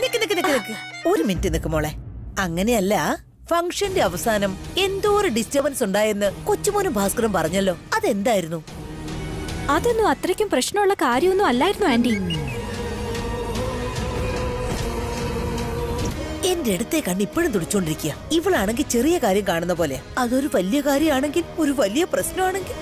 നിക്ക് നിക്ക് നിക്ക് നിക്ക് ഒരു മിനിറ്റ് നിക്ക് മോളെ. അങ്ങനെയല്ല, ഫംഗ്ഷന്റെ അവസാനം എന്തോ ഒരു ഡിസ്റ്റർബൻസ് ഉണ്ടായെന്ന് കൊച്ചുമോനും ഭാസ്കറും പറഞ്ഞല്ലോ, അതെന്തായിരുന്നു? അതൊന്നും അത്രയ്ക്കും പ്രശ്നമുള്ള കാര്യമൊന്നും അല്ലായിരുന്നു ആന്റി. എന്റെ അടുത്തേ കണ്ണ് ഇപ്പോഴും തുടിച്ചോണ്ടിരിക്കുക. ഇവളാണെങ്കിൽ ചെറിയ കാര്യം കാണുന്ന പോലെ, അതൊരു വലിയ കാര്യമാണെങ്കിൽ, ഒരു വലിയ പ്രശ്നമാണെങ്കിൽ.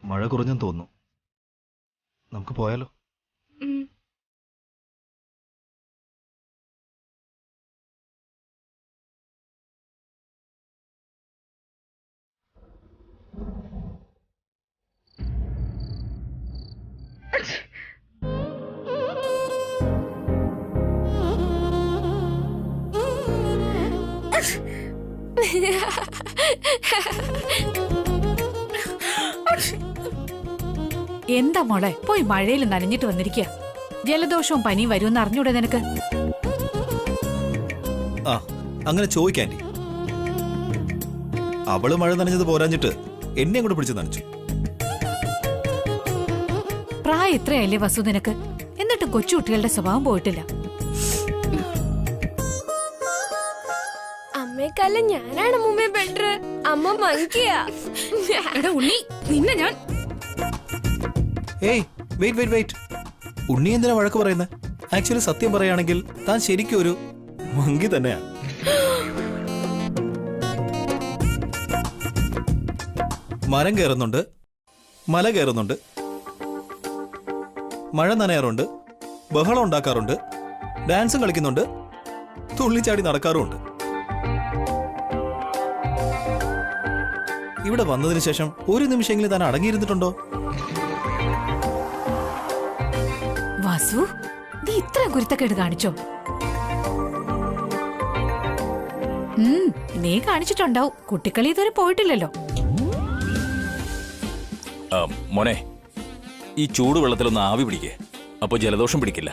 മഴ കുറഞ്ഞെന്ന് തോന്നുന്നു. നമുക്ക് പോയാലോ? എന്താ മോളെ, പോയി മഴയിൽ നനഞ്ഞിട്ട് വന്നിരിക്കുക. ജലദോഷവും പനിയും വരുമെന്ന് അറിഞ്ഞൂടെ നിനക്ക്? ആ, അങ്ങനെ ചോദിക്കാൻഡി. അവള് മഴ നനഞ്ഞത് പോരാഞ്ഞിട്ട് എന്നെ അങ്ങോട്ട് പിടിച്ച് നനച്ചു. പ്രായം ഇത്രയല്ലേ വസു നിനക്ക്? എന്നിട്ടും കൊച്ചുകുട്ടികളുടെ സ്വഭാവം പോയിട്ടില്ല. അമ്മയെക്കാളും ഞാനാണ് മുമ്പേ ബെറ്റർ. അമ്മ മങ്കിയാ. ഉണ്ണി, നിന്നെ ഞാൻ ഏയ് വെയിറ്റ് വെയിറ്റ് വെയിറ്റ്, ഉണ്ണി എന്തിനാ വഴക്ക് പറയുന്നത്? ആക്ച്വലി സത്യം പറയുകയാണെങ്കിൽ താൻ ശരിക്കും ഒരു മങ്കി തന്നെയാണ്. മരം കയറുന്നുണ്ട്, മല കയറുന്നുണ്ട്, മഴ നനയാറുണ്ട്, ബഹളം ഉണ്ടാക്കാറുണ്ട്, ഡാൻസും കളിക്കുന്നുണ്ട്, തുള്ളിച്ചാടി നടക്കാറുമുണ്ട്. ഇവിടെ വന്നതിന് ശേഷം ഒരു നിമിഷമെങ്കിലും താൻ അടങ്ങിയിരുന്നിട്ടുണ്ടോ? വാസു, നീ ഇത്ര കുരുത്തക്കേട് കാണിച്ചോ? നീ കാണിച്ചിട്ടുണ്ടാവും. കുട്ടിക്കളി ഇതുവരെ പോയിട്ടില്ലല്ലോ. മോനെ, ഈ ചൂടുവെള്ളത്തിലൊന്ന് ആവി പിടിക്കേ, അപ്പൊ ജലദോഷം പിടിക്കില്ല.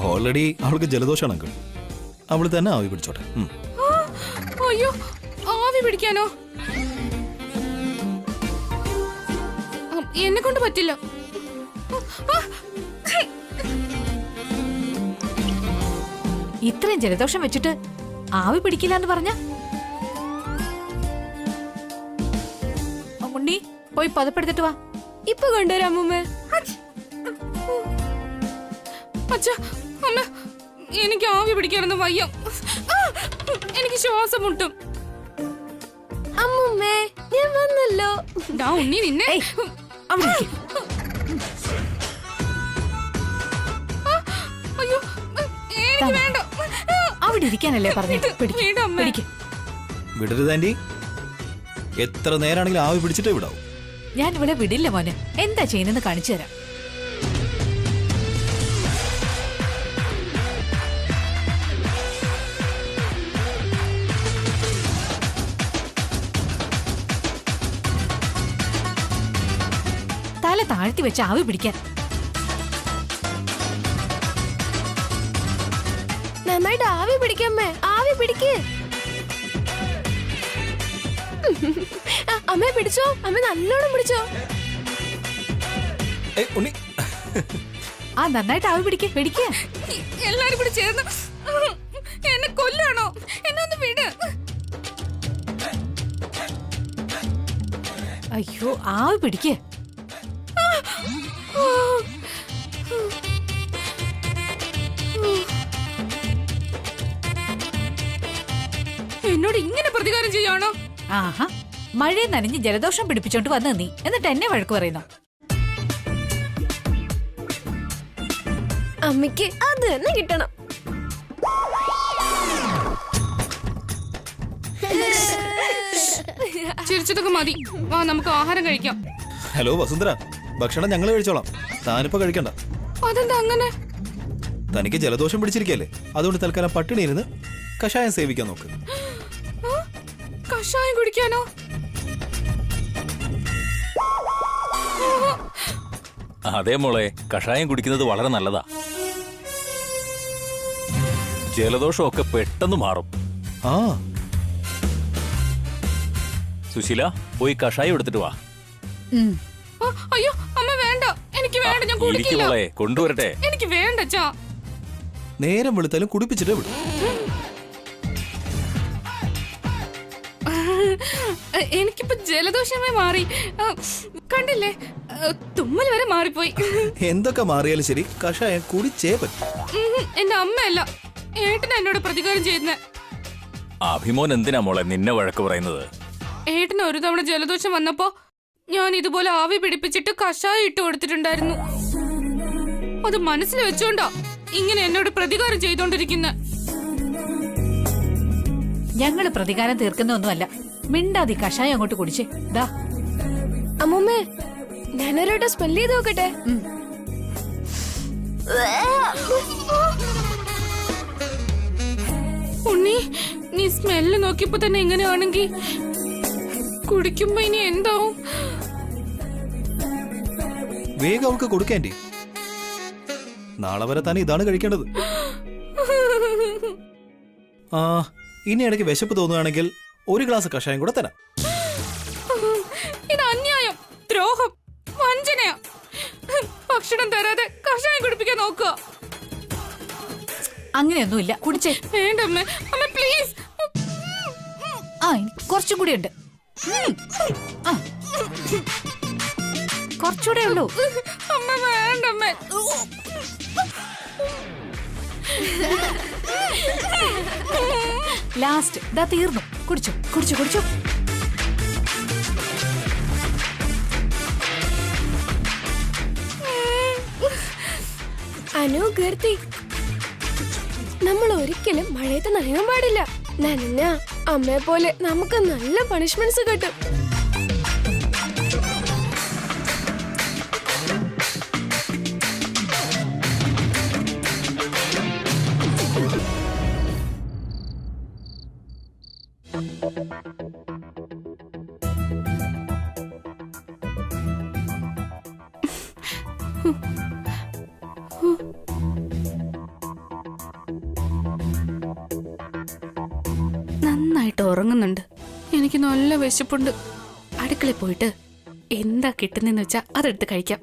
ഓൾറെഡി അവൾക്ക് ജലദോഷമാണ് അങ്കിൾ. അവൾ തന്നെ ആവി പിടിച്ചോട്ടെ. അയ്യോ, ആവി പിടിക്കാനോ? എന്നെ കൊണ്ട് പറ്റില്ല. ഇത്രയും ജലദോഷം വെച്ചിട്ട് ആവി പിടിക്കില്ല എന്ന് പറഞ്ഞ ഉണ്ണി, പോയി പദപ്പെടുത്തിട്ട് വാ. ഇപ്പൊ കൊണ്ടുവരാം അമ്മൂമ്മ. അച്ഛാ, അമ്മ, എനിക്ക് ആവി പിടിക്കാനൊന്നും വയ്യ. എനിക്ക് ശ്വാസം മുട്ടും. അമ്മൂമ്മേ, ഞാൻ വന്നല്ലോ. ഉണ്ണി, നിന്നെ അയ്യോ, എനിക്ക് വേണ്ട. അവിടെ ഇരിക്കാനല്ലേ പറഞ്ഞിട്ട്? വിടരുത് ആന്റി. എത്ര നേരാണെങ്കിലും ആവി പിടിച്ചിട്ടേ വിടാവൂ. ഞാൻ ഇവിടെ വിടില്ല മോനെ. എന്താ ചെയ്യുന്നെന്ന് കാണിച്ചു തരാം. തല താഴ്ത്തി വെച്ച് ആവി പിടിക്കാൻ. നന്നായിട്ട് ആവി പിടിക്കമ്മേ, ആവി പിടിക്ക്. അമ്മ പിടിച്ചോ, അമ്മ നല്ലോണം പിടിച്ചോ. ഉണ്ണി, ആ നന്നായിട്ട് ആവി പിടിക്കേ, പിടിക്കേ. എല്ലാരും കൂടി ചേർന്ന് എന്നെ കൊല്ലാണോ? എന്നെ ഒന്ന് വിട്. അയ്യോ, ആവി പിടിക്കേ. എന്നോട് ഇങ്ങനെ പ്രതികാരം ചെയ്യാണോ? ആഹാ, മഴയെ നനഞ്ഞ് ജലദോഷം പിടിപ്പിച്ചോണ്ട് വന്ന് നീ എന്നിട്ട് എന്നെ വഴക്ക് പറയുന്നു. അമ്മയ്ക്ക് അത് തന്നെ കിട്ടണം. ചിരിച്ചതൊക്കെ മതി, വാ നമുക്ക് ആഹാരം കഴിക്കാം. ഹലോ വസുന്ധര, ഭക്ഷണം ഞങ്ങൾ കഴിച്ചോളാം, താനിപ്പോ കഴിക്കണ്ട. അതെന്താ അങ്ങനെ? തനിക്ക് ജലദോഷം പിടിച്ചിരിക്കല്ലേ, അതുകൊണ്ട് തൽക്കാലം പട്ടിണി ഇരുന്ന് കഷായം സേവിക്കാൻ നോക്ക്. കഷായം കുടിക്കാനോ? അതേ മോളെ, കഷായം കുടിക്കുന്നത് വളരെ നല്ലതാ. ജലദോഷമൊക്കെ പെട്ടെന്ന് മാറും. ആ, സുശീല, പോയി കഷായം എടുത്തിട്ട് വാ. അയ്യോ അമ്മ, വേണ്ട, എനിക്ക് വേണ്ട, ഞാൻ ഇരിക്ക് കുടിക്കില്ല. മോളെ, കൊണ്ടുവരട്ടെ. എനിക്ക് വേണ്ട അച്ഛാ. നേരം വെളുത്താലും കുടിപ്പിച്ചിട്ടേ വിടും. എനിക്കിപ്പോ ജലദോഷമേ മാറി. കണ്ടില്ലേ, തുമ്മൽ വരെ മാറിപ്പോയി. എന്തൊക്കെ മാറിയാലും ശരി, കഷായം കുടിച്ചേ പറ്റും. എന്റെ അമ്മയല്ല, ഏട്ടനാ എന്നോട് പ്രതികാരം ചെയ്യുന്നേ. അഭിമോൻ എന്തിനാ മോളെ നിന്നെ വഴക്ക് പറയുന്നത്? ഏട്ടന് ഒരു തവണ ജലദോഷം വന്നപ്പോ ഞാൻ ഇതുപോലെ ആവി പിടിപ്പിച്ചിട്ട് കഷായം ഇട്ട് കൊടുത്തിട്ടുണ്ടായിരുന്നു. അത് മനസ്സിൽ വെച്ചോണ്ടാ ഇങ്ങനെ എന്നോട് പ്രതികാരം ചെയ്തോണ്ടിരിക്കുന്ന. ഞങ്ങള് പ്രതികാരം തീർക്കുന്നൊന്നുമല്ല. മിണ്ടാതി കഷായം അങ്ങോട്ട് കുടിച്ചേ. ദാ അമ്മൂമ്മേ, ഞാനൊരു സ്മെല് ചെയ്ത് നോക്കട്ടെ. ഉണ്ണി, നീ സ്മെല്ല് നോക്കിയപ്പോ തന്നെ എങ്ങനെയാണെങ്കി കുടിക്കുമ്പോ ഇനി എന്താവും? വേഗം അവൾക്ക് കൊടുക്കേണ്ടി. നാളെ വരെ താൻ ഇതാണ് കഴിക്കേണ്ടത്. ആ, ഇനി ഇടയ്ക്ക് വിശപ്പ് തോന്നുകയാണെങ്കിൽ ഒരു ഗ്ലാസ് കഷായം കൂടെ തരാം. ഇത് അന്യായം, ദ്രോഹം, വഞ്ചനയാ. ഭക്ഷണം തരാതെ കഷായം കുടിപ്പിക്കാൻ നോക്കുക. അങ്ങനെയൊന്നുമില്ല, കുടിച്ചേ. വേണ്ടമ്മേ, അമ്മ പ്ലീസ്. ആ, കുറച്ചും കൂടി ഉണ്ട്. കുറച്ചുകൂടെ ഉള്ളൂ. അമ്മ വേണ്ടമ്മ. ലാസ്റ്റ് ദാ തീർന്നു. കുടിച്ചു കുടിച്ചു കുടിച്ചു. അനു, കീർത്തി, നമ്മൾ ഒരിക്കലും മഴയത്ത് നനയാൻ പാടില്ല. നനഞ്ഞ അമ്മയെ പോലെ നമുക്ക് നല്ല പണിഷ്മെന്റ്സ് കിട്ടും. നന്നായിട്ട് ഉറങ്ങുന്നുണ്ട്. എനിക്ക് നല്ല വിശപ്പുണ്ട്. അടുക്കളയിൽ പോയിട്ട് എന്താ കിട്ടുന്നെന്ന് വെച്ചാ അതെടുത്ത് കഴിക്കാം.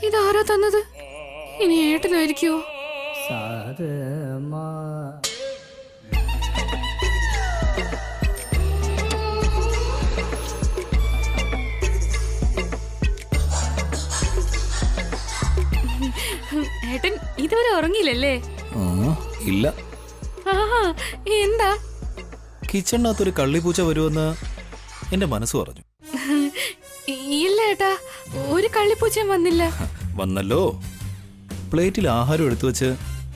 ഇതാരാ തന്നത്? ഇനി ഏട്ടനായിരിക്കോ? ഏട്ടൻ ഇതുവരെ ഉറങ്ങിയില്ലല്ലേ? ഇല്ല. ആഹാ, എന്താ? കിച്ചണിനകത്തൊരു കള്ളിപ്പൂച്ച വരുമെന്ന് എന്റെ മനസ്സ് പറഞ്ഞു. ഇല്ല ഏട്ടാ, ഒരു കള്ളിപ്പൂച്ചയും വന്നില്ല. വന്നല്ലോ. പ്ലേറ്റിൽ ആഹാരം എടുത്തു വെച്ച്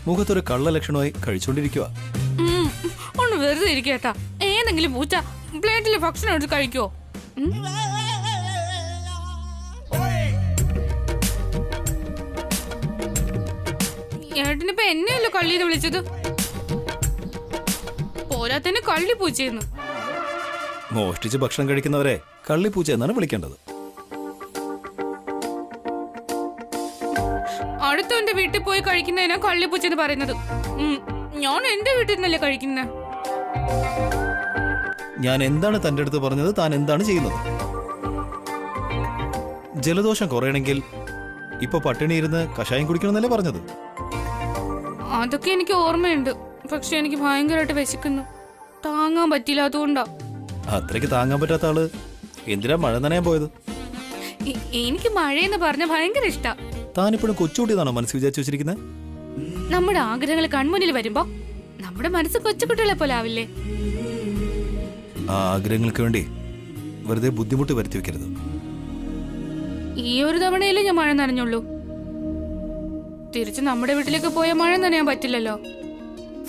മുഖത്തൊരു കള്ള ലക്ഷണമായി കഴിച്ചോണ്ടിരിക്കുക. ഒന്ന് വെറുതെ ഇരിക്കേട്ടാ. ഏതെങ്കിലും പൂച്ച പ്ലേറ്റിൽ ഭക്ഷണം എടുത്ത് കഴിക്കോ? ഏട്ടനിപ്പോ എന്നെയല്ലോ കള്ളിന്ന് വിളിച്ചത്. പോരാത്തന്നെ കള്ളിപ്പൂച്ചയെന്ന്. മോഷ്ടിച്ച് ഭക്ഷണം കഴിക്കുന്നവരെ കള്ളിപ്പൂച്ച എന്നാണ് വിളിക്കേണ്ടത്. അടുത്തവന്റെ വീട്ടിൽ പോയി കഴിക്കുന്നതിനാ കള്ളിപ്പൂച്ചെന്ന് പറയുന്നത്. ഞാൻ എന്റെ വീട്ടിൽ നിന്നല്ലേ കഴിക്കുന്നത്. ഞാൻ എന്താണ് തന്റെ അടുത്ത് പറഞ്ഞത്? താൻ എന്താണ് ചെയ്യുന്നത്? ജലദോഷം കുറയണമെങ്കിൽ ഇപ്പൊ പട്ടിണി ഇരുന്ന് കഷായം കുടിക്കണമെന്നല്ലേ പറഞ്ഞത്? അതൊക്കെ എനിക്ക് ഓർമ്മയുണ്ട്. പക്ഷെ എനിക്ക് ഭയങ്കരമായിട്ട് വിശക്കുന്നു. താങ്ങാൻ പറ്റില്ല, അതുകൊണ്ടാ. അത്രയ്ക്ക് താങ്ങാൻ പറ്റാത്ത ആള് എന്തിനാ മഴ നനയാൻ പോയത്? എനിക്ക് മഴയെന്ന് പറഞ്ഞ ഭയങ്കര ഇഷ്ടാ. താനിപ്പോഴും കൊച്ചുകുട്ടിയെന്നാണോ മനസ്സ് വിചാരിച്ചു വെച്ചിരിക്കുന്നത്? നമ്മുടെ ആഗ്രഹങ്ങൾ കൺമുന്നിൽ വരുമ്പോ നമ്മുടെ മനസ്സ് കൊച്ചുകുട്ടികളെ പോലെ ആവില്ലേ? ആ ആഗ്രഹങ്ങൾക്ക് വേണ്ടി വെറുതെ ബുദ്ധിമുട്ട് വരുത്തി വെക്കരുത്. ഈ ഒരു തവണയല്ലേ ഞാൻ മഴ നനഞ്ഞുള്ളൂ. തിരിച്ച് നമ്മുടെ വീട്ടിലേക്ക് പോയ മഴ നനയാൻ പറ്റില്ലല്ലോ.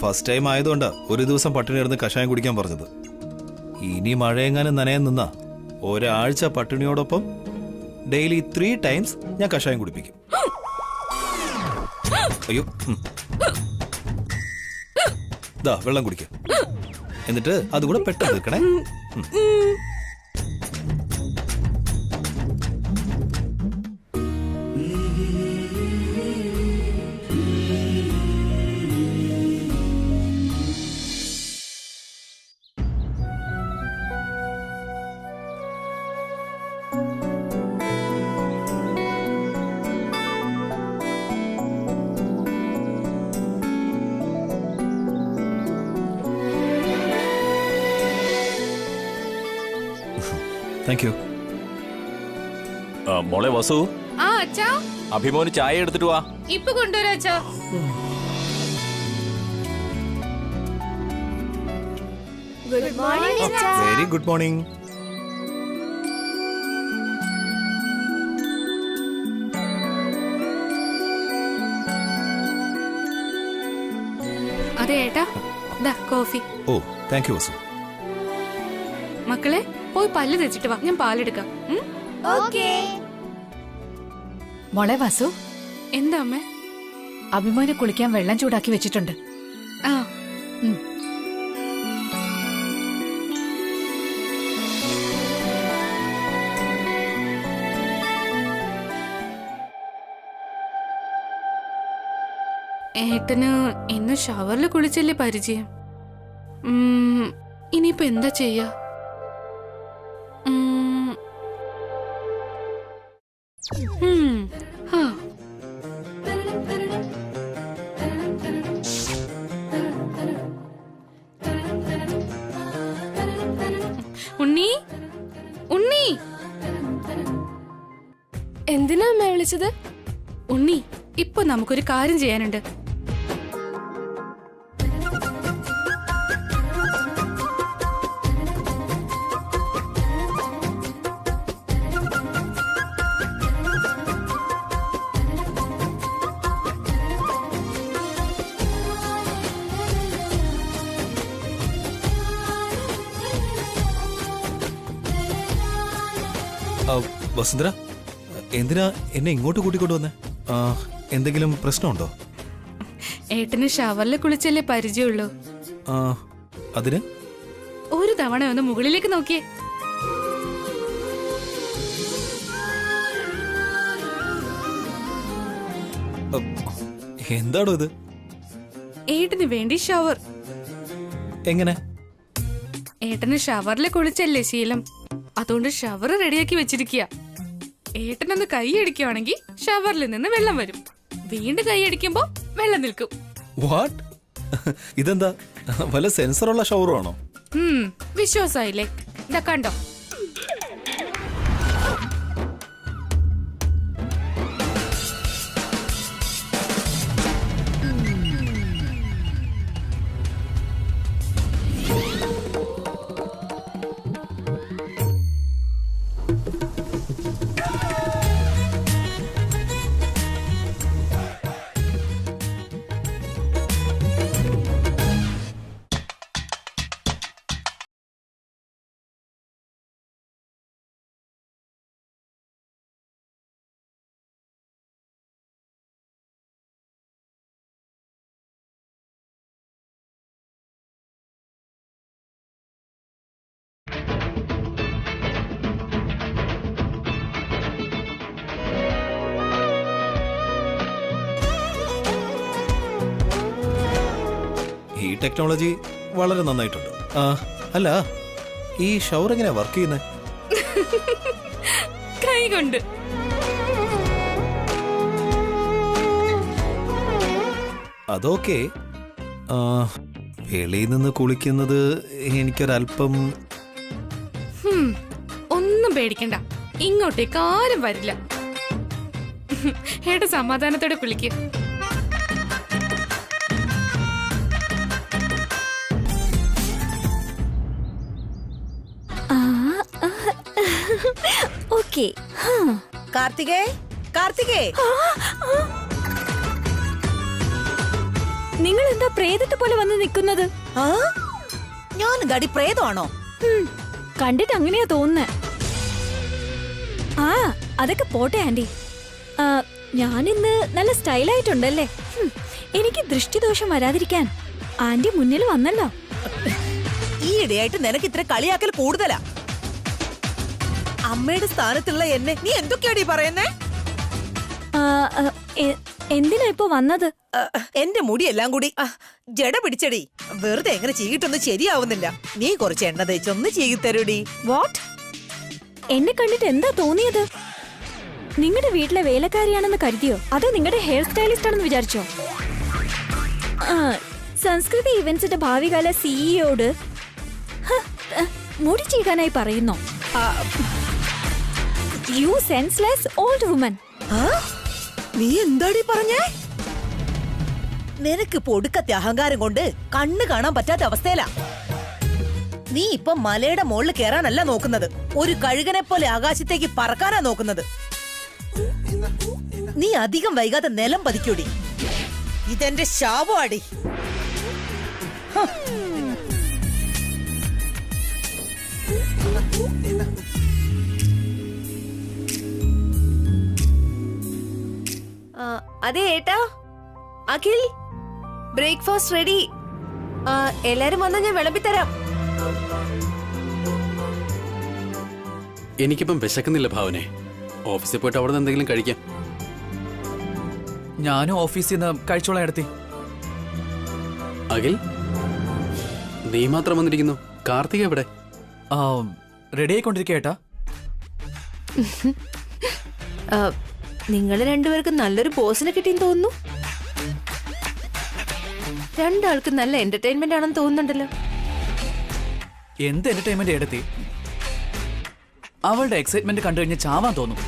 ഫസ്റ്റ് ടൈം ആയതുകൊണ്ടാ ഒരു ദിവസം പട്ടിണി ഇരുന്ന് കഷായം കുടിക്കാൻ പറഞ്ഞത്. ഇനി മഴയെങ്ങാനും നനയാൻ നിന്നാ ഒരാഴ്ച പട്ടിണിയോടൊപ്പം ഡെയിലി 3 times ഞാൻ കഷായം കുടിപ്പിക്കും. അയ്യോ, ദാ വെള്ളം കുടിക്കുക. എന്നിട്ട് അതുകൂടെ പെട്ടെന്ന് തീർക്കണേ. Thank you. മോളെ വസു, ആ അച്ഛാ, അഭിമോന് ചായ എടുത്തിട്ട് വാ. ഇപ്പൊ കൊണ്ടുവരാ അച്ഛാ. Good morning very good morning. അതെ ഏട്ടാ, ദാ കോഫി. ഓ താങ്ക് യു വസു. മക്കളെ പോയി പല്ല് തെച്ചിട്ട് വാ, ഞാൻ പാലെടുക്കാം. മോളെ വസു, എന്താ അമ്മേ? അഭിമോനെ കുളിക്കാൻ വെള്ളം ചൂടാക്കി വെച്ചിട്ടുണ്ട്. ആ ഏട്ടന് ഇന്ന് ഷവറിൽ കുളിച്ചല്ലേ പരിചയം. ഇനിയിപ്പോ എന്താ ചെയ്യാ? ഹാ. ഉണ്ണി, ഉണ്ണി, എന്തിനാ അമ്മ വിളിച്ചത്? ഉണ്ണി, ഇപ്പൊ നമുക്കൊരു കാര്യം ചെയ്യാനുണ്ട്. വസുന്ധര, എന്തിനാ എന്നെ ഇങ്ങോട്ട് കൂട്ടിക്കൊണ്ടു വന്നേ? എന്തെങ്കിലും പ്രശ്നമുണ്ടോ? ഏട്ടന് ഷവറിൽ കുളിച്ചല്ലേ പരിചയമുള്ളൂ. അതിന് ഒരു തവണ ഒന്ന് മുകളിലേക്ക് നോക്കിയേ. എന്താണോ ഇത്? ഏട്ടന് വേണ്ടി ഷവർ. എങ്ങനെ? ഏട്ടന് ഷവറിൽ കുളിച്ചല്ലേ ശീലം, അതുകൊണ്ട് ഷവർ റെഡിയാക്കി വെച്ചിരിക്കുക. ഏട്ടനൊന്ന് കൈയടിക്കുവാണെങ്കിൽ ഷവറിൽ നിന്ന് വെള്ളം വരും, വീണ്ടും കൈയടിക്കുമ്പോ വെള്ളം നിൽക്കും. വാട്ട്? ഇതെന്താ വല്ല സെൻസറുള്ള ഷവറാണോ? വിശ്വാസായില്ലേ? ഇതാ കണ്ടോ. ഈ ടെക്നോളജി വളരെ നന്നായിട്ടുണ്ട്. അല്ല, ഈ ഷവർ എങ്ങനെയാ വർക്ക് ചെയ്യുന്നത്? കൈ കൊണ്ട്. അതൊക്കെ വെളിയിൽ നിന്ന് കുളിക്കുന്നത് എനിക്കൊരല്പം. ഒന്നും പേടിക്കണ്ട, ഇങ്ങോട്ടേക്ക് ആരും വരില്ല. ഏട്ട സമാധാനത്തോടെ കുളിക്കുക. ഓക്കേ. കാർത്തികേ, കാർത്തികേ, നിങ്ങൾ എന്താ പ്രേതത്തെ പോലെ വന്ന് നിൽക്കുന്നത്? ഞാൻ ഗടി പ്രേതമാണോ? കണ്ടിട്ട് അങ്ങനെയാ തോന്നുന്നേ. ആ അതൊക്കെ പോട്ടെ ആന്റി. ഞാനിന്ന് നല്ല സ്റ്റൈലായിട്ടുണ്ടല്ലേ. എനിക്ക് ദൃഷ്ടിദോഷം വരാതിരിക്കാൻ ആന്റി മുന്നിൽ വന്നല്ലോ. ഈ ഇടയായിട്ട് നിനക്ക് ഇത്ര കളിയാക്കൽ കൂടുതലാ. അമ്മയുടെ സ്ഥാനത്തുള്ള എന്നെ നീ എന്തൊക്കെയാടി പറയുന്നേ? എന്തിനാ ഇപ്പൊ വന്നത്? എന്റെ മുടിയെല്ലാം കൂടി ജട പിടിച്ചടി. വെറുതെ എങ്ങനെ ചെയ്തിട്ടൊന്നും ശരിയാവുന്നില്ല. നീ കുറച്ച് എണ്ണ തേച്ചൊന്ന് ചെയ്തി തരൂടി. വാട്ട്? എന്നെ കണ്ടിട്ട് എന്താ തോന്നിയത്? നിങ്ങളുടെ വീട്ടിലെ വേലക്കാരിയാണെന്ന് കരുതിയോ, അതോ നിങ്ങളുടെ ഹെയർ സ്റ്റൈലിസ്റ്റ് ആണെന്ന് വിചാരിച്ചോ? സംസ്കൃതി ഇവന്റ്സിന്റെ ഭാവികാല സിഇഒയോട് മുടി ചെയ്യാനായി പറയുന്നോ? You senseless old woman. ആ? നീ എന്താടി പറഞ്ഞേ? നിനക്ക് പൊടുക്കത്തെ അഹങ്കാരം കൊണ്ട് കണ്ണ് കാണാൻ പറ്റാത്ത അവസ്ഥയിലാ. നീ ഇപ്പൊ മലയുടെ മുകളിൽ കയറാനല്ല നോക്കുന്നത്, ഒരു കഴുകനെ പോലെ ആകാശത്തേക്ക് പറക്കാനാ നോക്കുന്നത്. നീ അധികം വൈകാതെ നിലം പതിക്കൂടി. ഇതെന്റെ ശാപമാടി. അതെ ഏട്ടാ, അഖിൽ, ബ്രേക്ക്ഫാസ്റ്റ് റെഡി. എല്ലാരും വന്നാ ഞാൻ വിളമ്പിത്തരാം. എനിക്കിപ്പം വിശക്കുന്നില്ല ഭാവനെ. ഓഫീസിൽ പോയിട്ട് അവിടെ നിന്ന് എന്തെങ്കിലും കഴിക്കാം. ഞാനും ഓഫീസിൽ നിന്ന് കഴിച്ചോളാം എടുത്തി. അഖിൽ, നീ മാത്രം വന്നിരിക്കുന്നു. കാർത്തിക എവിടെ? റെഡി ആയിക്കൊണ്ടിരിക്കുക ഏട്ടാ. നിങ്ങൾ രണ്ടുപേർക്ക് നല്ലൊരു ബോസിനെ കിട്ടിയെന്ന് തോന്നുന്നു. രണ്ടാൾക്ക് നല്ല എന്റർടൈൻമെന്റ് ആണെന്ന് തോന്നുന്നുണ്ടല്ലോ. എന്ത് എന്റർടൈൻമെന്റ് എടുത്തി? അവളുടെ എക്സൈറ്റ്മെന്റ് കണ്ടു കഴിഞ്ഞ് ചാവാൻ തോന്നും.